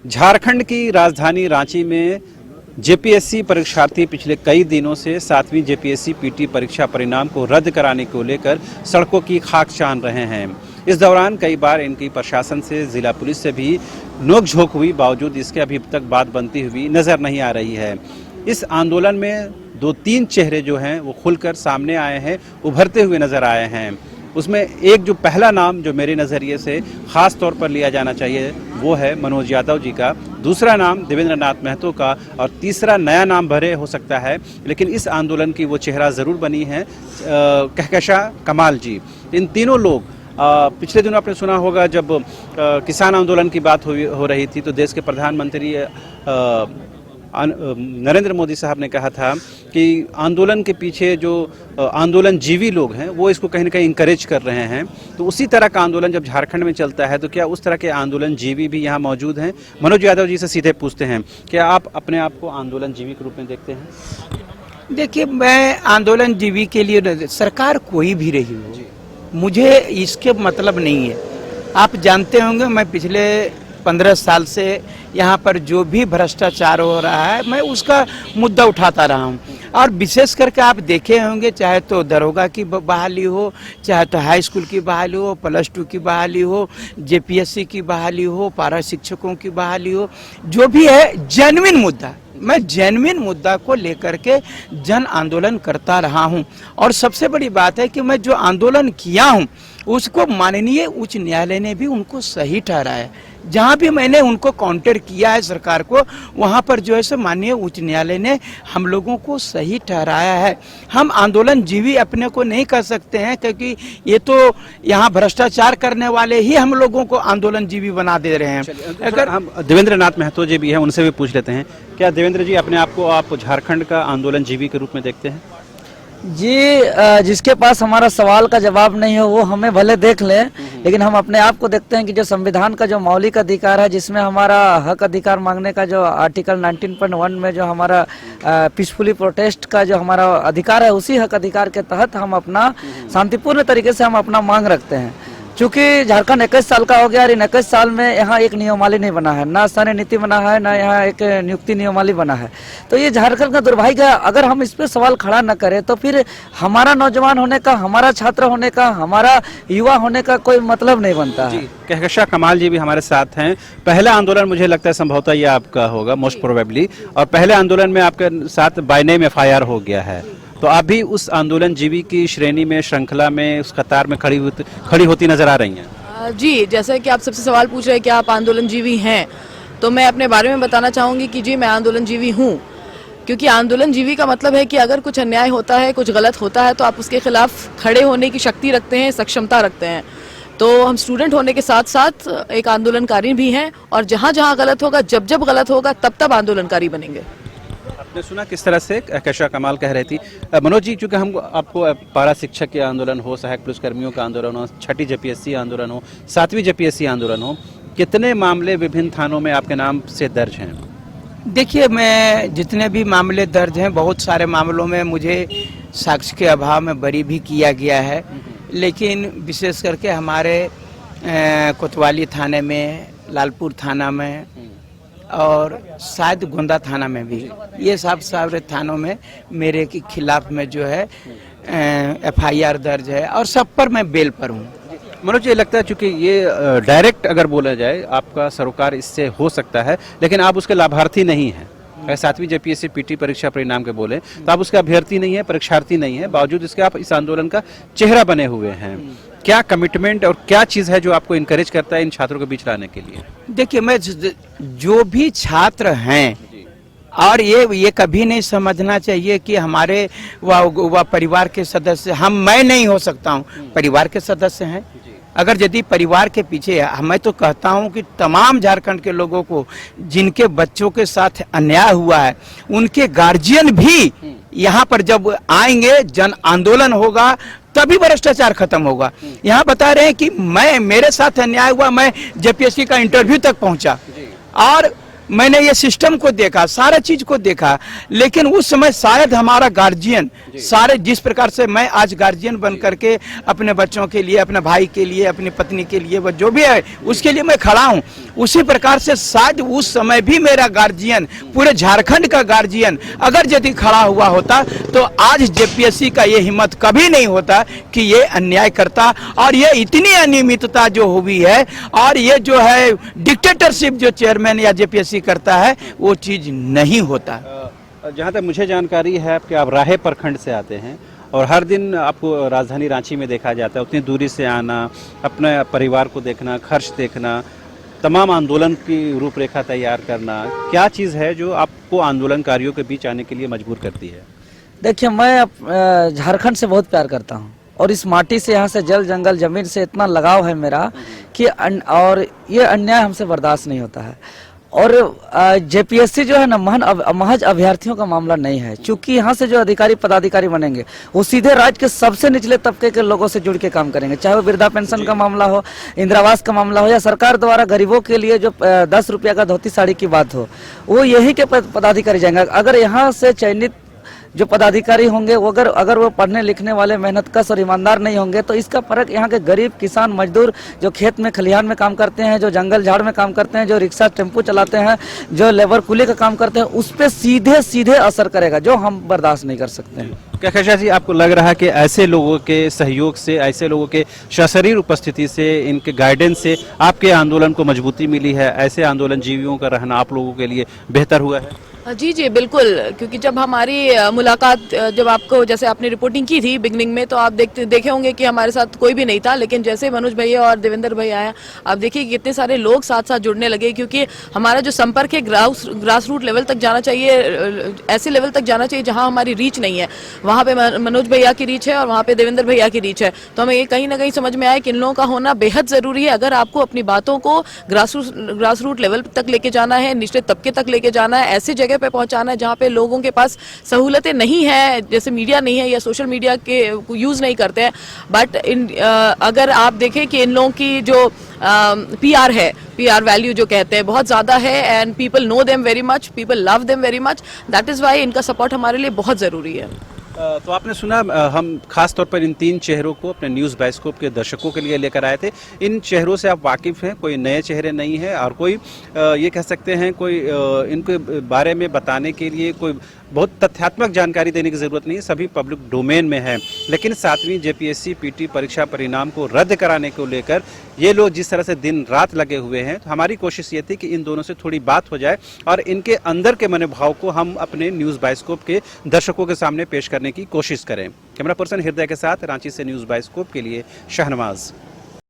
झारखंड की राजधानी रांची में जेपीएससी परीक्षार्थी पिछले कई दिनों से 7वीं जेपीएससी पीटी परीक्षा परिणाम को रद्द कराने को लेकर सड़कों की खाक छान रहे हैं। इस दौरान कई बार इनकी प्रशासन से, जिला पुलिस से भी नोकझोंक हुई, बावजूद इसके अभी तक बात बनती हुई नजर नहीं आ रही है। इस आंदोलन में 2-3 चेहरे जो हैं वो खुलकर सामने आए हैं, उभरते हुए नजर आए हैं। उसमें एक जो पहला नाम जो मेरे नज़रिए से ख़ास तौर पर लिया जाना चाहिए वो है मनोज यादव जी का, दूसरा नाम देवेंद्र नाथ महतो का और तीसरा नया नाम भरे हो सकता है, लेकिन इस आंदोलन की वो चेहरा ज़रूर बनी है कहकशां कमाल जी। इन तीनों लोग पिछले दिनों आपने सुना होगा जब किसान आंदोलन की बात हो रही थी तो देश के प्रधानमंत्री नरेंद्र मोदी साहब ने कहा था कि आंदोलन के पीछे जो आंदोलन जीवी लोग हैं वो इसको कहीं ना कहीं इंकरेज कर रहे हैं। तो उसी तरह का आंदोलन जब झारखंड में चलता है तो क्या उस तरह के आंदोलन जीवी भी यहाँ मौजूद हैं? मनोज यादव जी से सीधे पूछते हैं, क्या आप अपने आप को आंदोलन जीवी के रूप में देखते हैं? देखिए, मैं आंदोलन जीवी के लिए सरकार कोई भी रही हो, मुझे इसके मतलब नहीं है। आप जानते होंगे मैं पिछले 15 साल से यहाँ पर जो भी भ्रष्टाचार हो रहा है मैं उसका मुद्दा उठाता रहा हूँ। और विशेष करके आप देखे होंगे, चाहे तो दरोगा की बहाली हो, चाहे तो हाई स्कूल की बहाली हो, +2 की बहाली हो, जेपीएससी की बहाली हो, पारा शिक्षकों की बहाली हो, जो भी है जेन्युइन मुद्दा, मैं जेन्युइन मुद्दा को लेकर के जन आंदोलन करता रहा हूं। और सबसे बड़ी बात है कि मैं जो आंदोलन किया हूं उसको माननीय उच्च न्यायालय ने भी उनको सही ठहराया। जहां भी मैंने उनको काउंटर किया है सरकार को, वहां पर जो है सो माननीय उच्च न्यायालय ने हम लोगों को सही ठहराया है। हम आंदोलन जीवी अपने को नहीं कर सकते हैं, क्योंकि ये तो यहाँ भ्रष्टाचार करने वाले ही हम लोगों को आंदोलन जीवी बना दे रहे हैं। अगर हम देवेंद्र नाथ महतो जी भी हैं, उनसे भी पूछ लेते हैं, क्या देवेंद्र जी अपने आप को आप झारखंड का आंदोलन जीवी के रूप में देखते हैं? जी, जिसके पास हमारा सवाल का जवाब नहीं हो वो हमें भले देख लें, लेकिन हम अपने आप को देखते हैं कि जो संविधान का जो मौलिक अधिकार है, जिसमें हमारा हक अधिकार मांगने का जो आर्टिकल 19.1 में जो हमारा पीसफुली प्रोटेस्ट का जो हमारा अधिकार है, उसी हक अधिकार के तहत हम अपना शांतिपूर्ण तरीके से हम अपना मांग रखते हैं। चूंकि झारखंड 21 साल का हो गया और इन 21 साल में यहाँ एक नियमावली नहीं बना है, ना स्थानीय नीति बना है, ना यहाँ एक नियुक्ति नियमावली बना है। तो ये झारखंड का दुर्भाग्य है। अगर हम इस पे सवाल खड़ा न करें तो फिर हमारा नौजवान होने का, हमारा छात्र होने का, हमारा युवा होने का कोई मतलब नहीं बनता है। कहकशां कमाल जी भी हमारे साथ हैं। पहला आंदोलन मुझे लगता है संभवतः ये आपका होगा, मोस्ट प्रोबेबली, और पहले आंदोलन में आपके साथ बाय नेम FIR हो गया है, तो आप भी उस आंदोलन जीवी की श्रेणी में, श्रृंखला में, उस कतार में खड़ी होती नजर आ रही हैं। जी, जैसे कि आप सबसे सवाल पूछ रहे हैं कि आप आंदोलन जीवी हैं, तो मैं अपने बारे में बताना चाहूँगी कि जी मैं आंदोलन जीवी हूँ। क्योंकि आंदोलन जीवी का मतलब है कि अगर कुछ अन्याय होता है, कुछ गलत होता है, तो आप उसके खिलाफ खड़े होने की शक्ति रखते हैं, सक्षमता रखते हैं। तो हम स्टूडेंट होने के साथ साथ एक आंदोलनकारी भी हैं, और जहाँ जहाँ गलत होगा, जब जब गलत होगा, तब तब आंदोलनकारी बनेंगे। आपने सुना किस तरह से कहकशां कमाल कह रही थी। मनोज जी, चूंकि हम आपको पारा शिक्षक के आंदोलन हो, सहायक पुलिस कर्मियों का आंदोलन हो, 6ठी जेपीएससी आंदोलन हो, 7वीं जेपीएससी आंदोलन हो, कितने मामले विभिन्न थानों में आपके नाम से दर्ज हैं? देखिए, मैं जितने भी मामले दर्ज हैं, बहुत सारे मामलों में मुझे साक्ष्य के अभाव में बरी भी किया गया है, लेकिन विशेष करके हमारे कोतवाली थाने में, लालपुर थाना में और शायद गोंदा थाना में भी, ये सब सारे थानों में मेरे के खिलाफ में जो है FIR दर्ज है, और सब पर मैं बेल पर हूँ। मनोज, ये लगता है चूंकि ये डायरेक्ट अगर बोला जाए आपका सरोकार इससे हो सकता है, लेकिन आप उसके लाभार्थी नहीं हैं। 7वीं जेपीएससी पीटी परीक्षा परिणाम के बोले तो आप उसके अभ्यर्थी नहीं है, परीक्षार्थी नहीं है, बावजूद इसके आप इस आंदोलन का चेहरा बने हुए हैं। क्या कमिटमेंट और क्या चीज है जो आपको इनकरेज करता है इन छात्रों के बीच लाने के लिए? देखिए, मैं जो भी छात्र हैं, और ये कभी नहीं समझना चाहिए कि हमारे वह परिवार के सदस्य, मैं नहीं हो सकता हूँ, परिवार के सदस्य हैं। अगर यदि परिवार के पीछे, मैं तो कहता हूं कि तमाम झारखंड के लोगों को जिनके बच्चों के साथ अन्याय हुआ है, उनके गार्जियन भी यहाँ पर जब आएंगे, जन आंदोलन होगा, तभी भ्रष्टाचार खत्म होगा। यहाँ बता रहे हैं कि मेरे साथ अन्याय हुआ, मैं जेपीएससी का इंटरव्यू तक पहुंचा, और मैंने ये सिस्टम को देखा, सारा चीज को देखा, लेकिन उस समय शायद हमारा गार्जियन सारे जिस प्रकार से मैं आज गार्जियन बन करके अपने बच्चों के लिए, अपने भाई के लिए, अपनी पत्नी के लिए, वो जो भी है उसके लिए मैं खड़ा हूँ, उसी प्रकार से शायद उस समय भी मेरा गार्जियन, पूरे झारखंड का गार्जियन अगर यदि खड़ा हुआ होता तो आज जेपीएससी का ये हिम्मत कभी नहीं होता कि ये अन्याय करता। और ये इतनी अनियमितता जो हुई है और ये जो है डिक्टेटरशिप जो चेयरमैन या जेपीएससी करता है वो चीज नहीं होता। जहाँ तक मुझे जानकारी है कि आप राहे प्रखंड से आते हैं और हर दिन आपको राजधानी रांची में देखा जाता है, उतनी दूरी से आना, अपने परिवार को देखना, खर्च देखना, तमाम आंदोलन की रूपरेखा तैयार करना, क्या चीज़ है जो आपको आंदोलनकारियों के बीच आने के लिए मजबूर करती है? देखिए, मैं झारखंड से बहुत प्यार करता हूँ और इस माटी से, यहाँ से, जल जंगल जमीन से इतना लगाव है मेरा कि और ये अन्याय हमसे बर्दाश्त नहीं होता है। और जेपीएससी जो है ना महज अभ्यर्थियों का मामला नहीं है, क्योंकि यहाँ से जो अधिकारी पदाधिकारी बनेंगे वो सीधे राज्य के सबसे निचले तबके के लोगों से जुड़ के काम करेंगे, चाहे वो वृद्धा पेंशन का मामला हो, इंदिरावास का मामला हो, या सरकार द्वारा गरीबों के लिए जो 10 रुपया का धोती साड़ी की बात हो, वो यही के पदाधिकारी जाएंगे। अगर यहाँ से चयनित जो पदाधिकारी होंगे वो अगर वो पढ़ने लिखने वाले, मेहनतकश और ईमानदार नहीं होंगे तो इसका फर्क यहाँ के गरीब किसान मजदूर जो खेत में खलिहान में काम करते हैं, जो जंगल झाड़ में काम करते हैं, जो रिक्शा टेम्पू चलाते हैं, जो लेबर कुली का काम करते हैं, उस पर सीधे सीधे असर करेगा, जो हम बर्दाश्त नहीं कर सकते हैं। क्या खशा जी, आपको लग रहा है कि ऐसे लोगों के सहयोग से, ऐसे लोगों के सशरीर उपस्थिति से, इनके गाइडेंस से आपके आंदोलन को मजबूती मिली है, ऐसे आंदोलन जीवियों का रहना आप लोगों के लिए बेहतर हुआ है? जी जी बिल्कुल, क्योंकि जब हमारी मुलाकात, जब आपको, जैसे आपने रिपोर्टिंग की थी बिगनिंग में, तो आप देखे होंगे कि हमारे साथ कोई भी नहीं था, लेकिन जैसे मनोज भैया और देवेंद्र भाई आया, आप देखिए कितने सारे लोग साथ साथ जुड़ने लगे, क्योंकि हमारा जो संपर्क है ग्रास रूट लेवल तक जाना चाहिए, ऐसे लेवल तक जाना चाहिए जहां हमारी रीच नहीं है। वहां पे मनोज भैया की रीच है और वहां पे देवेंद्र भैया की रीच है, तो हमें ये कहीं ना कहीं समझ में आया कि इन लोगों का होना बेहद जरूरी है। अगर आपको अपनी बातों को ग्रास रूट लेवल तक लेके जाना है, निचले तबके तक लेके जाना है, ऐसी जगह पे पहुंचाना है जहां पे लोगों के पास सहूलतें नहीं है, जैसे मीडिया नहीं है या सोशल मीडिया के यूज नहीं करते हैं, बट अगर आप देखें कि इन लोगों की जो पीआर है, पीआर वैल्यू जो कहते हैं बहुत ज्यादा है, and people know them very much, people love them very much, that is why इनका सपोर्ट हमारे लिए बहुत जरूरी है। तो आपने सुना, हम खास तौर पर इन 3 चेहरों को अपने न्यूज़ बाइस्कोप के दर्शकों के लिए लेकर आए थे। इन चेहरों से आप वाकिफ़ हैं, कोई नए चेहरे नहीं हैं और कोई ये कह सकते हैं कोई इनके बारे में बताने के लिए कोई बहुत तथ्यात्मक जानकारी देने की ज़रूरत नहीं है, सभी पब्लिक डोमेन में है। लेकिन 7वीं जेपीएससी पीटी परीक्षा परिणाम को रद्द कराने को लेकर ये लोग जिस तरह से दिन रात लगे हुए हैं, तो हमारी कोशिश ये थी कि इन दोनों से थोड़ी बात हो जाए और इनके अंदर के मनोभाव को हम अपने न्यूज़ बाइस्कोप के दर्शकों के सामने पेश करने की कोशिश करें। कैमरा पर्सन हृदय के साथ रांची से न्यूज़ बाइस्कोप के लिए शाहनवाज।